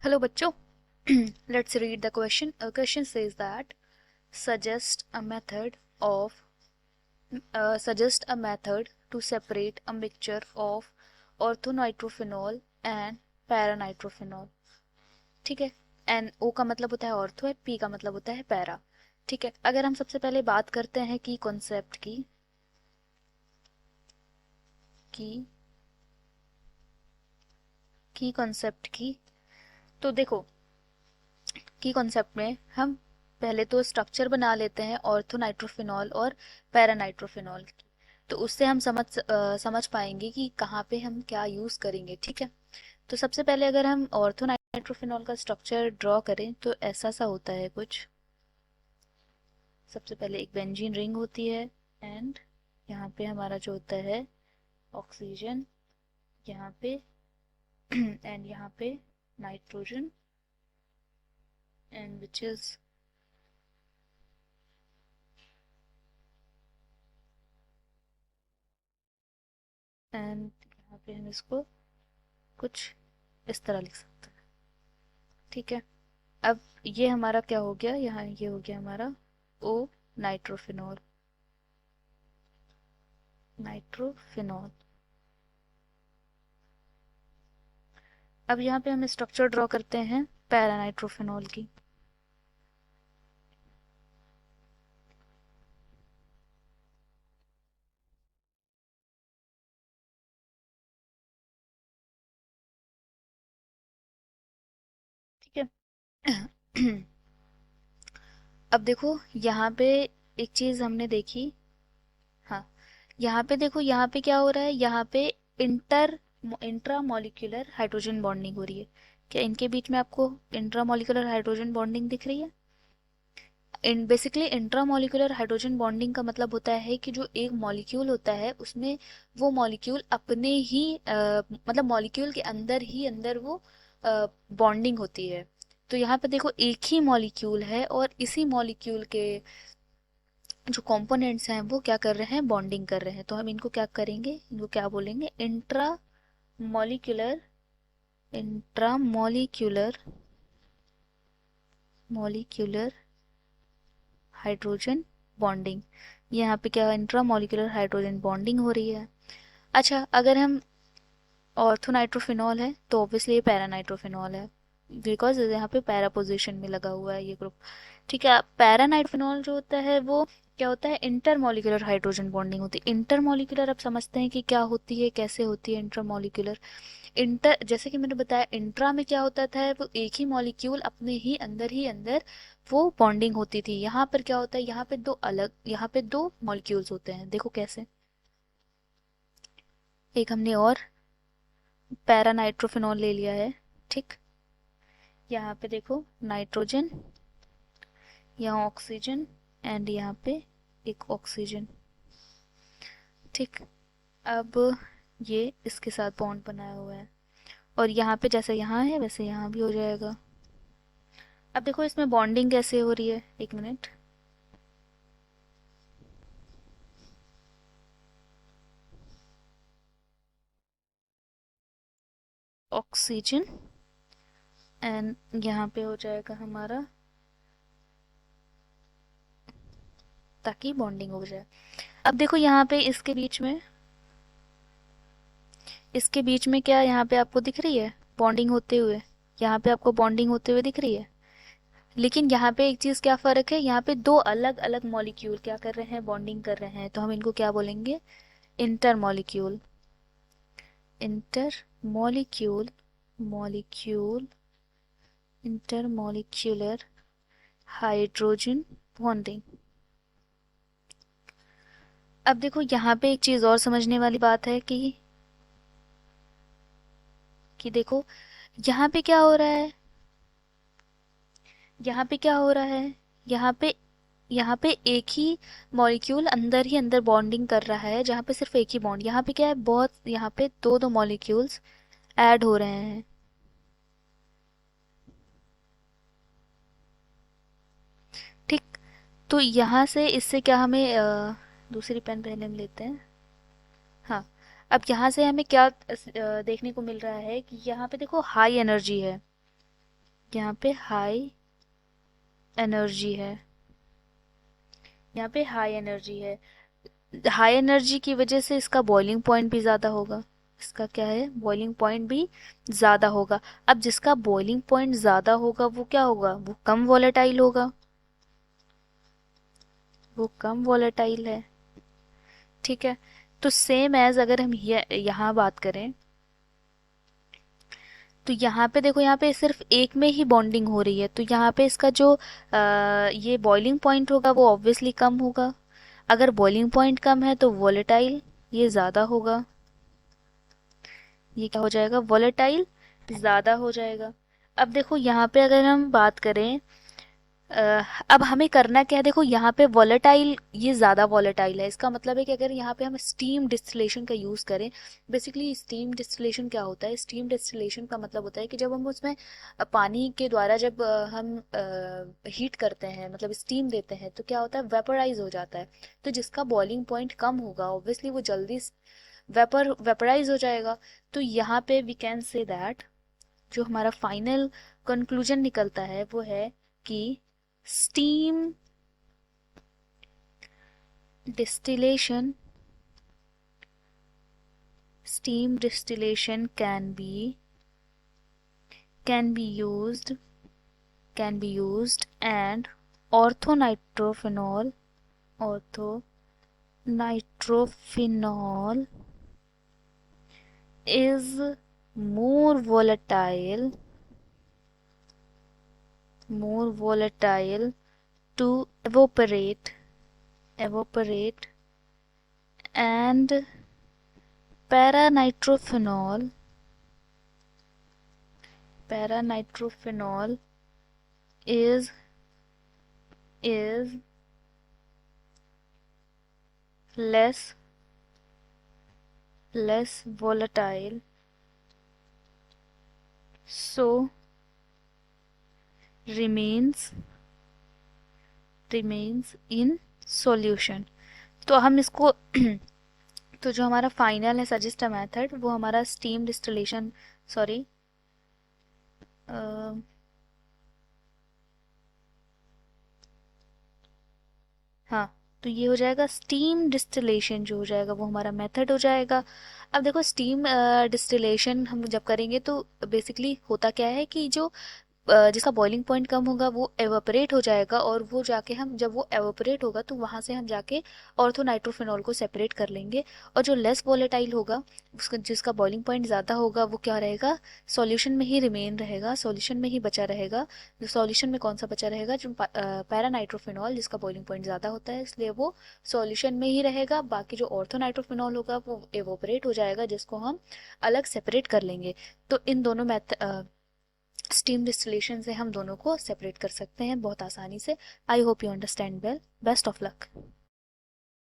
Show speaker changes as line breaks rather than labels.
Hello, bachcho. Let's read the question. A question says that suggest a method of suggest a method to separate a mixture of orthonitrophenol and paranitrophenol. ठीक है. N O का मतलब होता है ortho है, P का मतलब होता है पैरा. ठीक है. अगर हम सबसे पहले बात करते हैं की कॉन्सेप्ट की की कॉन्सेप्ट की तो देखो की कॉन्सेप्ट में हम पहले तो स्ट्रक्चर बना लेते हैं ऑर्थोनाइट्रोफिनॉल और पैरानाइट्रोफिनॉल की. तो उससे हम समझ पाएंगे कि कहाँ पे हम क्या यूज करेंगे. ठीक है. तो सबसे पहले अगर हम ऑर्थोनाइट्रोफिनॉल का स्ट्रक्चर ड्रॉ करें तो ऐसा सा होता है कुछ. सबसे पहले एक बेंजीन रिंग होती है एंड यहाँ पे हमारा जो होता है ऑक्सीजन यहाँ पे एंड यहाँ पे nitrogen and which is and यहाँ पे हम इसको कुछ इस तरह लिख सकते हैं. ठीक है. अब ये हमारा क्या हो गया, यहाँ ये हो गया हमारा ओ नाइट्रोफिनॉल. नाइट्रोफिनॉल. अब यहाँ पे हम स्ट्रक्चर ड्रॉ करते हैं पैरानाइट्रोफिनॉल की. ठीक है. अब देखो यहाँ पे एक चीज हमने देखी. हाँ. यहाँ पे देखो, यहाँ पे क्या हो रहा है, यहाँ पे inter intra molecular hydrogen bonding हो रही है. क्या इनके बीच में आपको इंट्रा मॉलिक्यूलर हाइड्रोजन बॉन्डिंग दिख रही है? In basically intramolecular hydrogen bonding का मतलब होता है कि जो एक मॉलिक्यूल होता है उसमें वो मॉलिक्यूल अपने ही मतलब मॉलिक्यूल के अंदर ही अंदर वो बॉन्डिंग होती है. तो यहाँ पे देखो एक ही मॉलिक्यूल है और इसी मॉलिक्यूल के जो कंपोनेंट्स हैं वो क्या कर रहे हैं, बॉन्डिंग कर रहे हैं. तो हम इनको क्या करेंगे, इनको क्या बोलेंगे, molecular intramolecular molecular hydrogen bonding. यहाँ पे क्या इंट्रामोलिकुलर हाइड्रोजन बॉन्डिंग हो रही है. अच्छा, अगर हम ऑर्थोनाइट्रोफिनॉल है तो ऑब्वियसली ये पैरानाइट्रोफिनॉल है बिकॉज यहाँ पे पैरा पोजीशन में लगा हुआ है ये ग्रुप. ठीक है. पैरानाइट्रोफिनॉल जो होता है वो क्या होता है, इंटरमोलिकुलर हाइड्रोजन बॉन्डिंग होती है. इंटरमोलिकुलर अब समझते हैं कि क्या होती है, कैसे होती है इंटरमोलिकुलर. इंटर जैसे कि मैंने बताया, इंट्रा में क्या होता था, वो एक ही मॉलिक्यूल अपने ही अंदर वो बॉन्डिंग होती थी. यहाँ पर क्या होता है, यहाँ पे दो मॉलिक्यूल्स होते हैं. देखो कैसे. एक हमने और पैरानाइट्रोफिनॉल ले लिया है. ठीक. यहाँ पे देखो नाइट्रोजन, यहाँ ऑक्सीजन एंड यहाँ पे एक ऑक्सीजन. ठीक. अब ये इसके साथ बॉन्ड बनाया हुआ है और यहाँ पे जैसे यहाँ है वैसे यहाँ भी हो जाएगा. अब देखो इसमें बॉन्डिंग कैसे हो रही है, एक मिनट. ऑक्सीजन एंड यहाँ पे हो जाएगा हमारा, ताकि बॉन्डिंग हो जाए. अब देखो यहाँ पे इसके बीच में क्या यहाँ पे आपको दिख रही है बॉन्डिंग होते हुए, यहाँ पे आपको बॉन्डिंग होते हुए दिख रही है. लेकिन यहाँ पे एक चीज क्या फर्क है, यहाँ पे दो अलग अलग मॉलिक्यूल क्या कर रहे हैं, बॉन्डिंग कर रहे हैं. तो हम इनको क्या बोलेंगे, inter molecule. Inter molecule molecule inter molecular hydrogen bonding. अब देखो यहाँ पे एक चीज और समझने वाली बात है कि देखो यहाँ पे क्या हो रहा है, यहाँ पे क्या हो रहा है, यहाँ पे एक ही मॉलिक्यूल अंदर ही अंदर बॉन्डिंग कर रहा है, जहाँ पे सिर्फ एक ही बॉन्ड. यहाँ पे क्या है, बहुत यहाँ पे दो दो मॉलिक्यूल्स ऐड हो रहे हैं. ठीक. तो यहाँ से इससे क्या हमें दूसरी पेन पहले हम लेते हैं. हाँ. अब यहाँ से हमें क्या देखने को मिल रहा है कि यहाँ पे देखो हाई एनर्जी है. यहाँ पे हाई एनर्जी है, यहाँ पे हाई एनर्जी है। हाई एनर्जी की वजह से इसका बॉइलिंग पॉइंट भी ज़्यादा होगा। इसका क्या है, बॉइलिंग पॉइंट भी ज़्यादा होगा। अब जिसका बॉइलिंग पॉइंट ज़्यादा होगा वो क्या होगा, वो कम वॉलेटाइल होगा, वो कम वॉलेटाइल है। ठीक है, तो सेम एज अगर हम यहाँ बात करें, तो यहाँ पे देखो, यहाँ पे सिर्फ एक में ही बॉन्डिंग हो रही है, तो यहाँ पे इसका जो ये बॉइलिंग पॉइंट होगा वो ऑब्वियसली कम होगा। अगर बॉइलिंग पॉइंट कम है तो वॉलेटाइल ये ज़्यादा होगा। ये क्या हो जाएगा, वॉलेटाइल ज़्यादा हो जाएगा। अब देखो यहाँ पे अगर हम बात करें, अब हमें करना क्या है, देखो यहाँ पे वॉलेटाइल, ये ज़्यादा वॉलेटाइल है, इसका मतलब है कि अगर यहाँ पे हम स्टीम डिस्टिलेशन का यूज़ करें, बेसिकली स्टीम डिस्टिलेशन क्या होता है, स्टीम डिस्टिलेशन का मतलब होता है कि जब हम उसमें पानी के द्वारा जब हम हीट करते हैं, मतलब स्टीम देते हैं, तो क्या होता है, वेपराइज हो जाता है। तो जिसका बॉइलिंग पॉइंट कम होगा ऑब्वियसली वो जल्दी वेपराइज हो जाएगा। तो यहाँ पे वी कैन से दैट जो हमारा फाइनल कंक्लूजन निकलता है वो है कि steam distillation steam distillation can be used and orthonitrophenol orthonitrophenol is more volatile to evaporate and paranitrophenol is is less volatile, so remains in solution। तो हम इसको तो जो हमारा फाइनल है सजेस्ट अ मेथड, वो हमारा स्टीम डिस्टिलेशन, सॉरी, हाँ, तो ये हो जाएगा स्टीम डिस्टिलेशन, जो हो जाएगा वो हमारा मेथड हो जाएगा। अब देखो स्टीम डिस्टिलेशन हम जब करेंगे तो बेसिकली होता क्या है कि जो जिसका बॉइलिंग पॉइंट कम होगा वो एवापोरेट हो जाएगा, और वो जाके हम जब वो एवापोरेट होगा तो वहाँ से हम जाके ऑर्थोनाइट्रोफिनॉल को सेपरेट कर लेंगे। और जो लेस वॉलेटाइल होगा, उसका जिसका बॉइलिंग पॉइंट ज़्यादा होगा, वो क्या रहेगा, सॉल्यूशन में ही रिमेन रहेगा, सॉल्यूशन में ही बचा रहेगा। जो सॉल्यूशन में कौन सा बचा रहेगा, जो पैरानाइट्रोफिनॉल, जिसका बॉइलिंग पॉइंट ज़्यादा होता है, इसलिए वो सॉल्यूशन में ही रहेगा। बाकी जो ऑर्थोनाइट्रोफिनॉल होगा वो एवोपरेट हो जाएगा, जिसको हम अलग सेपरेट कर लेंगे। तो इन दोनों स्टीम डिस्टिलेशन से हम दोनों को सेपरेट कर सकते हैं बहुत आसानी से। I hope you understand well. Best of luck.